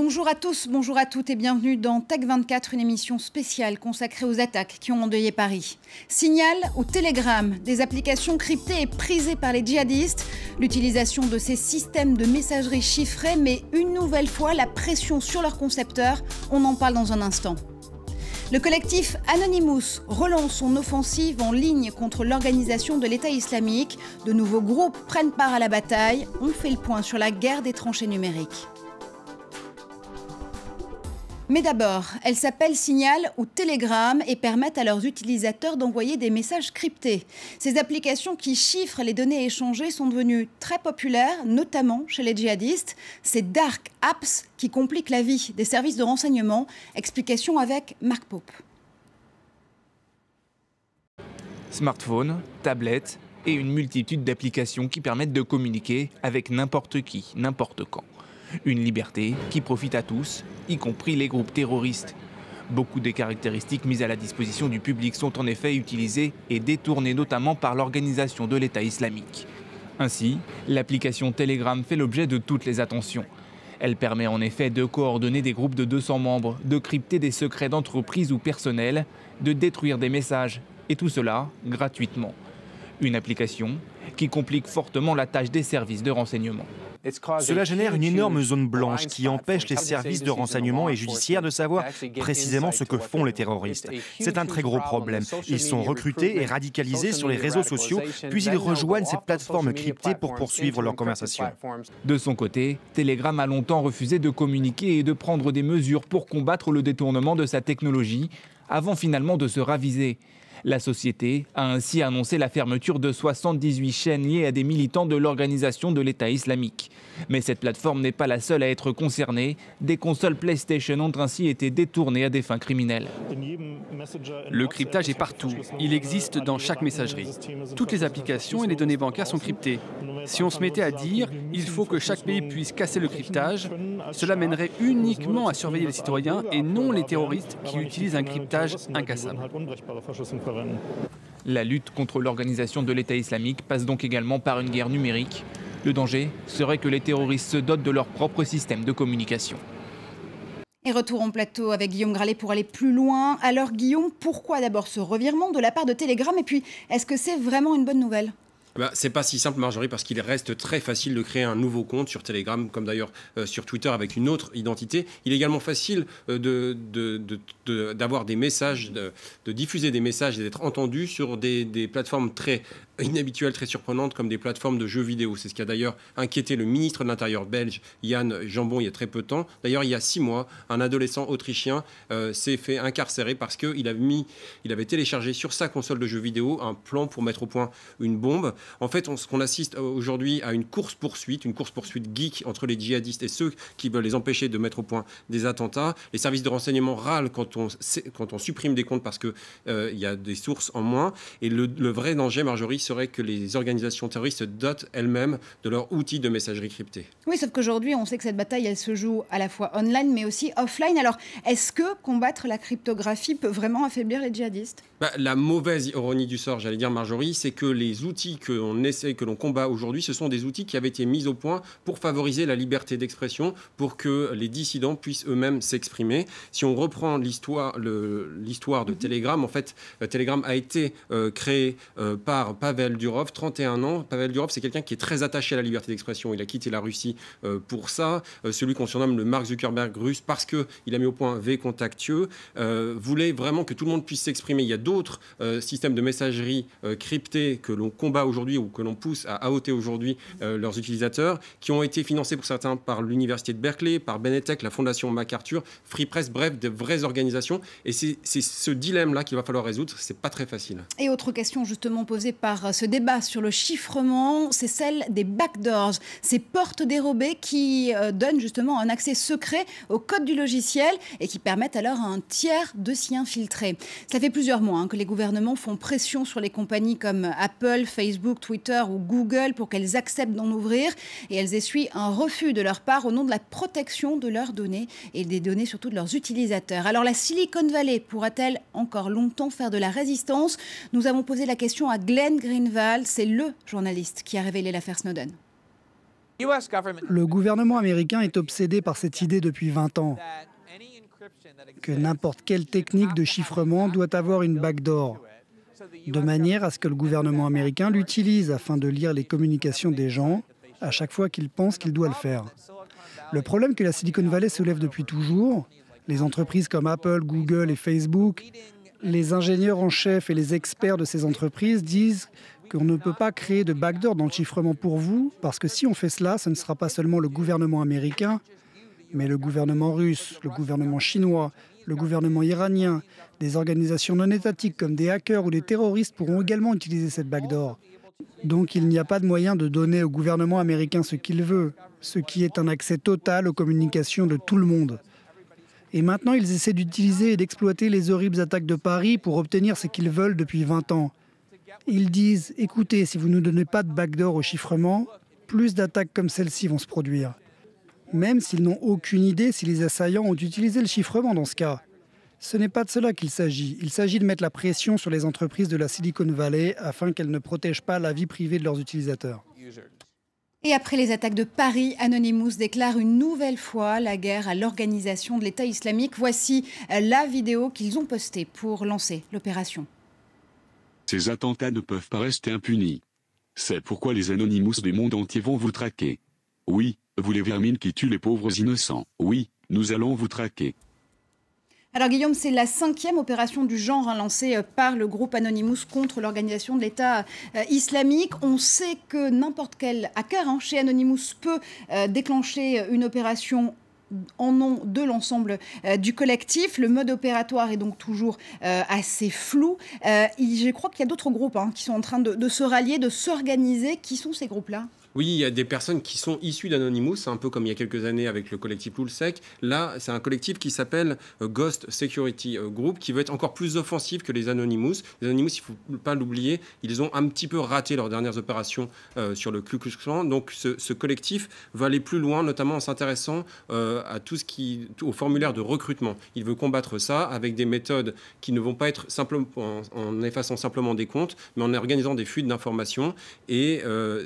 Bonjour à tous, bonjour à toutes et bienvenue dans Tech24, une émission spéciale consacrée aux attaques qui ont endeuillé Paris. Signal ou Telegram, des applications cryptées et prisées par les djihadistes. L'utilisation de ces systèmes de messagerie chiffrée met une nouvelle fois la pression sur leurs concepteurs. On en parle dans un instant. Le collectif Anonymous relance son offensive en ligne contre l'organisation de l'État islamique. De nouveaux groupes prennent part à la bataille. On fait le point sur la guerre des tranchées numériques. Mais d'abord, elles s'appellent Signal ou Telegram et permettent à leurs utilisateurs d'envoyer des messages cryptés. Ces applications qui chiffrent les données échangées sont devenues très populaires, notamment chez les djihadistes. Ces dark apps qui compliquent la vie des services de renseignement. Explication avec Marc Pope. Smartphone, tablette et une multitude d'applications qui permettent de communiquer avec n'importe qui, n'importe quand. Une liberté qui profite à tous, y compris les groupes terroristes. Beaucoup des caractéristiques mises à la disposition du public sont en effet utilisées et détournées notamment par l'organisation de l'État islamique. Ainsi, l'application Telegram fait l'objet de toutes les attentions. Elle permet en effet de coordonner des groupes de 200 membres, de crypter des secrets d'entreprise ou personnels, de détruire des messages, et tout cela gratuitement. Une application qui complique fortement la tâche des services de renseignement. Cela génère une énorme zone blanche qui empêche les services de renseignement et judiciaires de savoir précisément ce que font les terroristes. C'est un très gros problème. Ils sont recrutés et radicalisés sur les réseaux sociaux, puis ils rejoignent ces plateformes cryptées pour poursuivre leurs conversations. De son côté, Telegram a longtemps refusé de communiquer et de prendre des mesures pour combattre le détournement de sa technologie, avant finalement de se raviser. La société a ainsi annoncé la fermeture de 78 chaînes liées à des militants de l'organisation de l'État islamique. Mais cette plateforme n'est pas la seule à être concernée. Des consoles PlayStation ont ainsi été détournées à des fins criminelles. Le cryptage est partout. Il existe dans chaque messagerie. Toutes les applications et les données bancaires sont cryptées. Si on se mettait à dire « il faut que chaque pays puisse casser le cryptage », cela mènerait uniquement à surveiller les citoyens et non les terroristes qui utilisent un cryptage incassable. La lutte contre l'organisation de l'État islamique passe donc également par une guerre numérique. Le danger serait que les terroristes se dotent de leur propre système de communication. Et retour en plateau avec Guillaume Gralet pour aller plus loin. Alors Guillaume, pourquoi d'abord ce revirement de la part de Telegram et puis est-ce que c'est vraiment une bonne nouvelle ? C'est pas si simple, Marjorie, parce qu'il reste très facile de créer un nouveau compte sur Telegram, comme d'ailleurs sur Twitter avec une autre identité. Il est également facile d'avoir des messages, de diffuser des messages et d'être entendu sur des plateformes très inhabituelles, très surprenantes, comme des plateformes de jeux vidéo. C'est ce qui a d'ailleurs inquiété le ministre de l'Intérieur belge, Yann Jambon, il y a très peu de temps. D'ailleurs, il y a 6 mois, un adolescent autrichien s'est fait incarcérer parce qu'il avait téléchargé sur sa console de jeux vidéo un plan pour mettre au point une bombe. En fait, on assiste aujourd'hui à une course-poursuite geek entre les djihadistes et ceux qui veulent les empêcher de mettre au point des attentats. Les services de renseignement râlent quand on supprime des comptes parce qu'il y a des sources en moins. Et le vrai danger, Marjorie, serait que les organisations terroristes dotent elles-mêmes de leurs outils de messagerie cryptée. Oui, sauf qu'aujourd'hui, on sait que cette bataille, elle se joue à la fois online, mais aussi offline. Alors, est-ce que combattre la cryptographie peut vraiment affaiblir les djihadistes ? La mauvaise ironie du sort, j'allais dire, Marjorie, c'est que les outils que l'on combat aujourd'hui, ce sont des outils qui avaient été mis au point pour favoriser la liberté d'expression, pour que les dissidents puissent eux-mêmes s'exprimer. Si on reprend l'histoire de Telegram, en fait, Telegram a été créé par Pavel Durov, 31 ans. Pavel Durov, c'est quelqu'un qui est très attaché à la liberté d'expression. Il a quitté la Russie pour ça. Celui qu'on surnomme le Mark Zuckerberg russe, parce qu'il a mis au point vContactieux, voulait vraiment que tout le monde puisse s'exprimer. Il y a d'autres systèmes de messagerie cryptés que l'on combat aujourd'hui ou que l'on pousse à AOT aujourd'hui leurs utilisateurs, qui ont été financés pour certains par l'université de Berkeley, par Benetech, la fondation MacArthur, Free Press, bref, de vraies organisations. Et c'est ce dilemme-là qu'il va falloir résoudre. C'est pas très facile. Et autre question justement posée par ce débat sur le chiffrement, c'est celle des backdoors, ces portes dérobées qui donnent justement un accès secret au code du logiciel et qui permettent alors à un tiers de s'y infiltrer. Ça fait plusieurs mois que les gouvernements font pression sur les compagnies comme Apple, Facebook, Twitter ou Google pour qu'elles acceptent d'en ouvrir et elles essuient un refus de leur part au nom de la protection de leurs données et des données surtout de leurs utilisateurs. Alors la Silicon Valley pourra-t-elle encore longtemps faire de la résistance ? Nous avons posé la question à Glenn Greenwald, c'est le journaliste qui a révélé l'affaire Snowden. Le gouvernement américain est obsédé par cette idée depuis 20 ans, que n'importe quelle technique de chiffrement doit avoir une backdoor, de manière à ce que le gouvernement américain l'utilise afin de lire les communications des gens à chaque fois qu'il pense qu'il doit le faire. Le problème que la Silicon Valley soulève depuis toujours, les entreprises comme Apple, Google et Facebook, les ingénieurs en chef et les experts de ces entreprises disent qu'on ne peut pas créer de backdoor dans le chiffrement pour vous, parce que si on fait cela, ce ne sera pas seulement le gouvernement américain, mais le gouvernement russe, le gouvernement chinois, le gouvernement iranien, des organisations non étatiques comme des hackers ou des terroristes pourront également utiliser cette backdoor. Donc il n'y a pas de moyen de donner au gouvernement américain ce qu'il veut, ce qui est un accès total aux communications de tout le monde. Et maintenant, ils essaient d'utiliser et d'exploiter les horribles attaques de Paris pour obtenir ce qu'ils veulent depuis 20 ans. Ils disent « Écoutez, si vous ne donnez pas de backdoor au chiffrement, plus d'attaques comme celle-ci vont se produire. » Même s'ils n'ont aucune idée si les assaillants ont utilisé le chiffrement dans ce cas. Ce n'est pas de cela qu'il s'agit. Il s'agit de mettre la pression sur les entreprises de la Silicon Valley afin qu'elles ne protègent pas la vie privée de leurs utilisateurs. Et après les attaques de Paris, Anonymous déclare une nouvelle fois la guerre à l'organisation de l'État islamique. Voici la vidéo qu'ils ont postée pour lancer l'opération. Ces attentats ne peuvent pas rester impunis. C'est pourquoi les Anonymous du monde entier vont vous traquer. Oui, vous les vermines qui tuent les pauvres innocents. Oui, nous allons vous traquer. Alors Guillaume, c'est la 5e opération du genre lancée par le groupe Anonymous contre l'organisation de l'État islamique. On sait que n'importe quel hacker chez Anonymous peut déclencher une opération en nom de l'ensemble du collectif. Le mode opératoire est donc toujours assez flou. Je crois qu'il y a d'autres groupes qui sont en train de se rallier, de s'organiser. Qui sont ces groupes-là ? Oui, il y a des personnes qui sont issues d'Anonymous, un peu comme il y a quelques années avec le collectif Lulzsec. Là, c'est un collectif qui s'appelle Ghost Security Group, qui veut être encore plus offensif que les Anonymous. Les Anonymous, il ne faut pas l'oublier, ils ont un petit peu raté leurs dernières opérations sur le Ku Klux Klan. Donc ce collectif veut aller plus loin, notamment en s'intéressant à au formulaire de recrutement. Il veut combattre ça avec des méthodes qui ne vont pas être simplement en effaçant simplement des comptes, mais en organisant des fuites d'informations. Et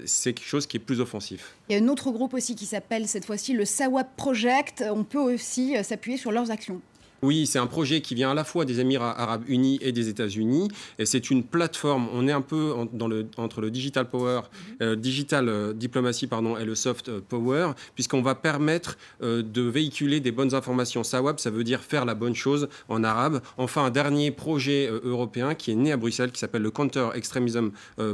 c'est quelque chose qui est plus offensif. Il y a un autre groupe aussi qui s'appelle cette fois-ci le Sawab Project. On peut aussi s'appuyer sur leurs actions. Oui, c'est un projet qui vient à la fois des Émirats Arabes Unis et des États-Unis. Et c'est une plateforme. On est un peu entre le digital power, digital diplomatie, et le soft power, puisqu'on va permettre de véhiculer des bonnes informations. Sawab, ça veut dire faire la bonne chose en arabe. Enfin, un dernier projet européen qui est né à Bruxelles, qui s'appelle le Counter Extremism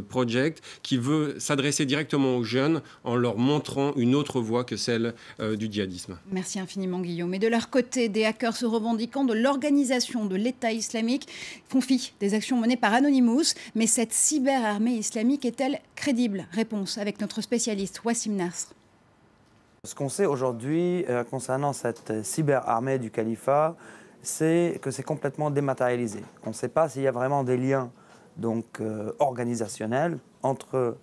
Project, qui veut s'adresser directement aux jeunes en leur montrant une autre voie que celle du djihadisme. Merci infiniment, Guillaume. Et de leur côté, des hackers se revendiquent de l'organisation de l'État islamique font fi des actions menées par Anonymous. Mais cette cyberarmée islamique est-elle crédible? Réponse avec notre spécialiste Wassim Nasr. Ce qu'on sait aujourd'hui concernant cette cyberarmée du califat, c'est que c'est complètement dématérialisé. On ne sait pas s'il y a vraiment des liens organisationnels entre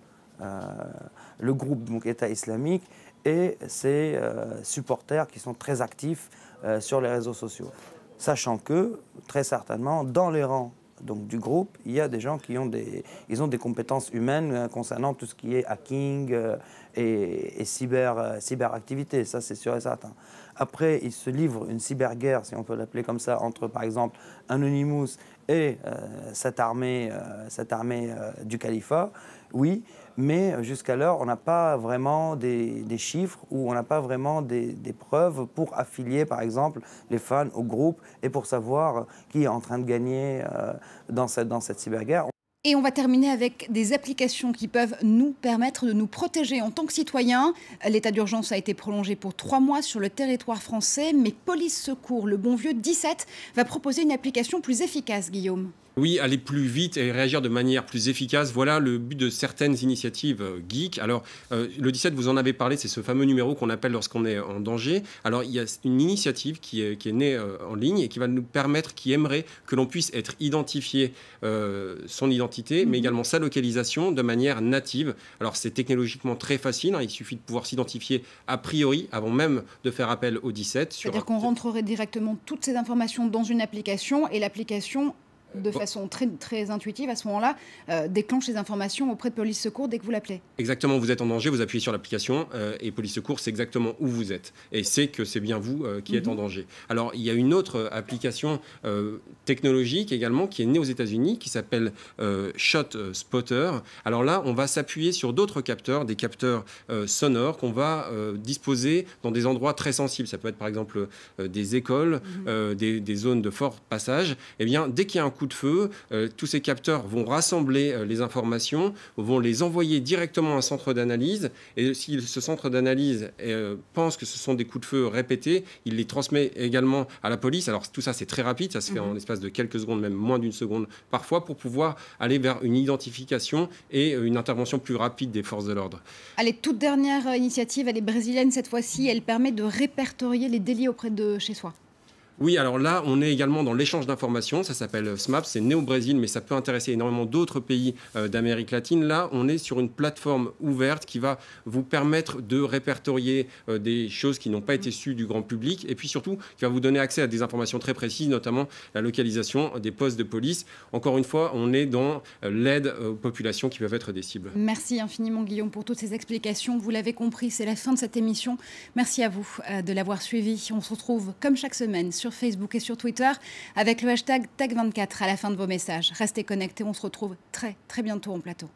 le groupe État islamique et ses supporters qui sont très actifs sur les réseaux sociaux. Sachant que, très certainement, dans les rangs du groupe, il y a des gens qui ont des compétences humaines concernant tout ce qui est hacking et cyberactivité, ça c'est sûr et certain. Après, il se livre une cyberguerre, si on peut l'appeler comme ça, entre par exemple Anonymous et cette armée du califat, oui, mais jusqu'alors, on n'a pas vraiment des chiffres ou on n'a pas vraiment des preuves pour affilier, par exemple, les fans au groupe et pour savoir qui est en train de gagner dans cette cyberguerre. Et on va terminer avec des applications qui peuvent nous permettre de nous protéger en tant que citoyens. L'état d'urgence a été prolongé pour 3 mois sur le territoire français, mais Police Secours, le bon vieux 17, va proposer une application plus efficace, Guillaume. Oui, aller plus vite et réagir de manière plus efficace, voilà le but de certaines initiatives geeks. Alors, le 17, vous en avez parlé, c'est ce fameux numéro qu'on appelle lorsqu'on est en danger. Alors, il y a une initiative qui est née en ligne et qui va nous permettre, qui aimerait que l'on puisse être identifié, son identité, mais également sa localisation de manière native. Alors, c'est technologiquement très facile, il suffit de pouvoir s'identifier a priori, avant même de faire appel au 17. C'est-à-dire qu'on rentrerait directement toutes ces informations dans une application et l'application de façon très, très intuitive, à ce moment-là, déclenche les informations auprès de police secours dès que vous l'appelez. Exactement, vous êtes en danger, vous appuyez sur l'application et police secours, c'est exactement où vous êtes. Et c'est que c'est bien vous qui êtes en danger. Alors, il y a une autre application technologique également qui est née aux États-Unis qui s'appelle Shot Spotter. Alors là, on va s'appuyer sur d'autres capteurs, des capteurs sonores qu'on va disposer dans des endroits très sensibles. Ça peut être par exemple des écoles, des zones de fort passage. Eh bien, dès qu'il y a un coup de feu, tous ces capteurs vont rassembler les informations, vont les envoyer directement à un centre d'analyse. Et si ce centre d'analyse pense que ce sont des coups de feu répétés, il les transmet également à la police. Alors tout ça, c'est très rapide, ça se fait en l'espace de quelques secondes, même moins d'une seconde parfois, pour pouvoir aller vers une identification et une intervention plus rapide des forces de l'ordre. Allez, toute dernière initiative, elle est brésilienne cette fois-ci, elle permet de répertorier les délits auprès de chez soi. Oui, alors là, on est également dans l'échange d'informations. Ça s'appelle SMAP, c'est né au Brésil, mais ça peut intéresser énormément d'autres pays d'Amérique latine. Là, on est sur une plateforme ouverte qui va vous permettre de répertorier des choses qui n'ont pas été sues du grand public et puis surtout qui va vous donner accès à des informations très précises, notamment la localisation des postes de police. Encore une fois, on est dans l'aide aux populations qui peuvent être des cibles. Merci infiniment, Guillaume, pour toutes ces explications. Vous l'avez compris, c'est la fin de cette émission. Merci à vous de l'avoir suivi. On se retrouve comme chaque semaine sur Facebook et sur Twitter avec le hashtag TAG24 à la fin de vos messages. Restez connectés, on se retrouve très très bientôt en plateau.